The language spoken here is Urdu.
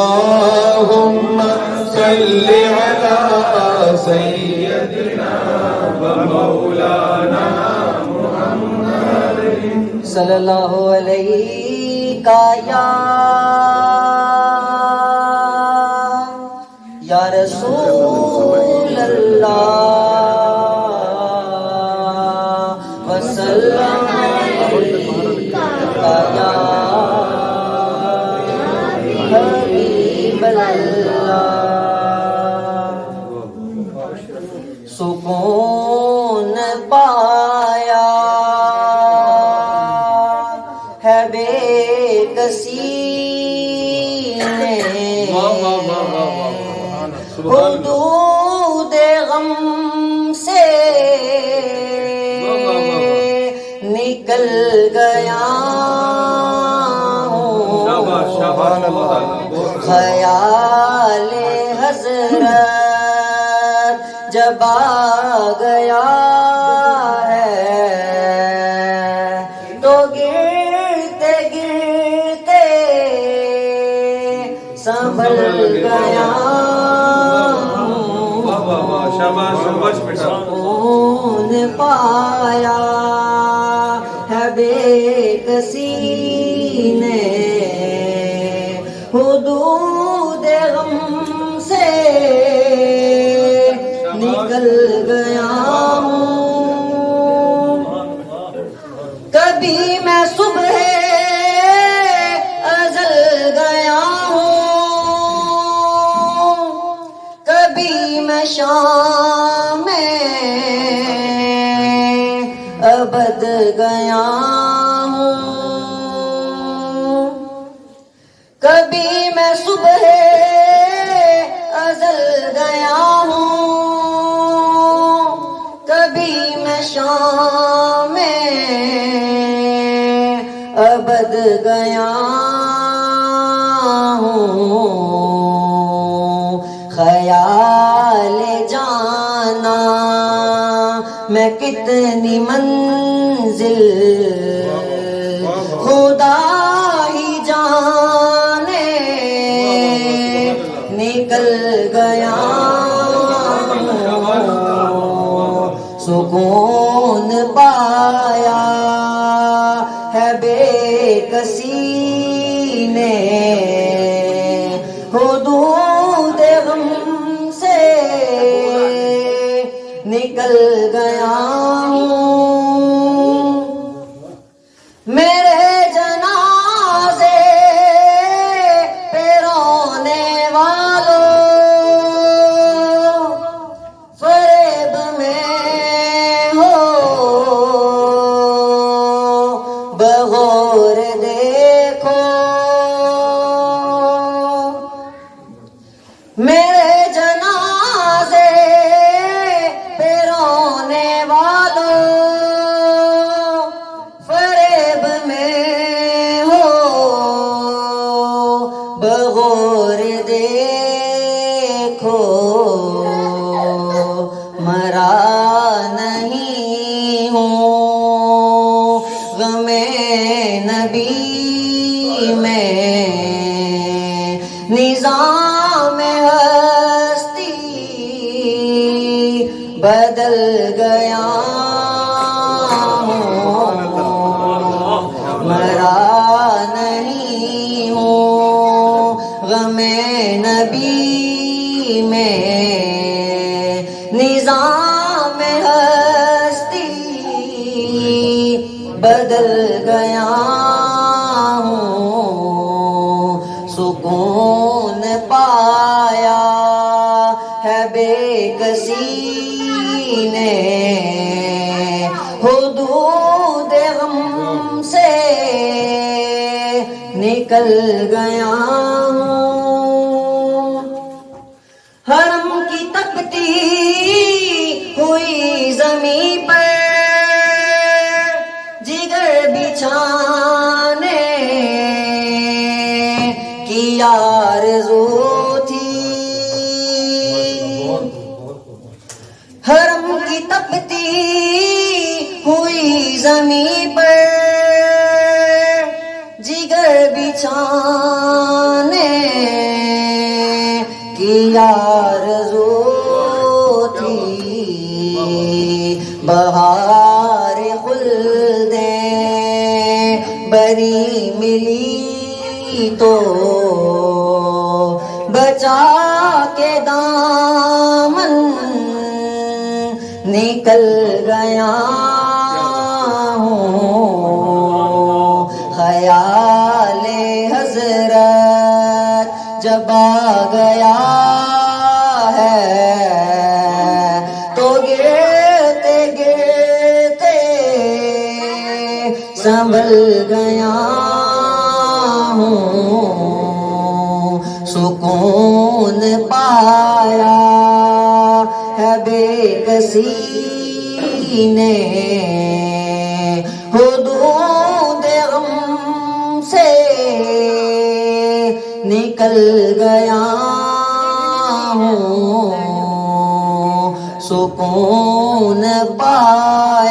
اللهم صل على سيدنا ومولانا صلی اللہ علیہ یا رسول اللہ وسلم علیکہ یا حبیب اللہ. سکون پایا ہے بے کسی نے حدود غم سے نکل گیا ہوں. خیال حضرت جب آ گیا ہے تو گرتے گرتے سنبھل گیا. سکون پایا ہے بے کسی نے حدود غم سے نکل گیا ہوں. کبھی میں صبح ازل گیا ہوں، کبھی میں شام ابد گیا ہوں. کبھی میں صبح ازل گیا ہوں، کبھی میں شام ابد گیا ہوں. خیال جانا میں کتنی منزل خدا ہی جانے نکل گیا. سکون پایا ہے بے کسی نے حدود غم سے نکل گیا ہوں. میرے جنازے پہ رونے والوں فریب میں ہو بغور دیکھو. میرے جنازے پہ رونے والوں فریب میں ہو بغور دیکھو. مرا نہیں ہوں غم نبی میں، نظام ہستی بدل گیا ہوں. مرا نہیں ہوں غم نبی میں، نظام ہستی بدل گیا ہوں. سکون پایا ہے بے کسی نے حدود غم سے نکل گیا ہوں. حرم کی تپتی ہوئی زمین پر جگر بچھانے کی آرزو تھی. حرم کی تپتی ہوئی زمین پر جگر بچھانے کی آرزو تھی بہار خلد بری ملی تو بچا کے دامن نکل گیا ہوں خیال حضرت جب آ گیا ہے تو گرتے گرتے سنبھل گیا ہوں سکون پایا ہے بے کسی نے حدود غم سے نکل گیا ہوں سکون پایا